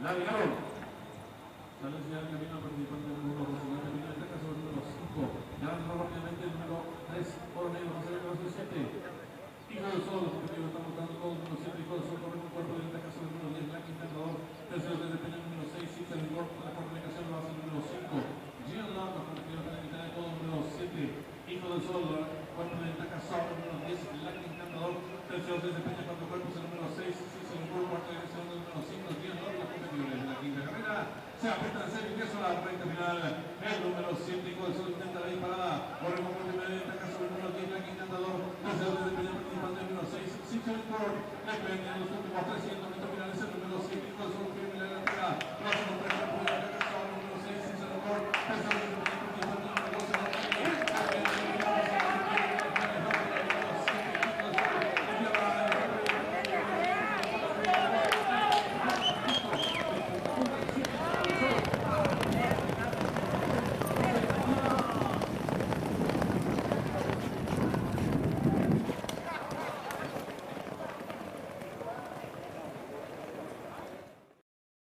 Largaron. Sale el señal camino al participante número 2, señal camino en este caso el número 5. Ganando rápidamente el número 3, Oro Negro, va a ser el número 7. Hijo del Sol, objetivo está montando todo el número 7, Hijo del Sol, corre con cuerpo en este caso el número 10, Black Encantador. Tercero desde Peña el número 6, Six, el gol de la comunicación lo va a ser el número 5. Gian Lama, objetivo está en mitad de todo el número 7. Hijo del Sol, cuerpo en este caso el número 10, Black Encantador. Tercero desde Peña cuatro cuerpos el número 6, Six, el gol, cuarta dirección del número 5, Gian Lama, la competible en la quinta carrera. Se aprieta el tercer ingreso a la recta final. El número 7, Hijo del Sol, intenta la disparada. Corre con primera en este caso el número 10, Black Encantador. Tercero desde Peña participante el número 6, Six, el gol. Le pegan en los últimos 300 metros finales el número 7, Hijo del Sol.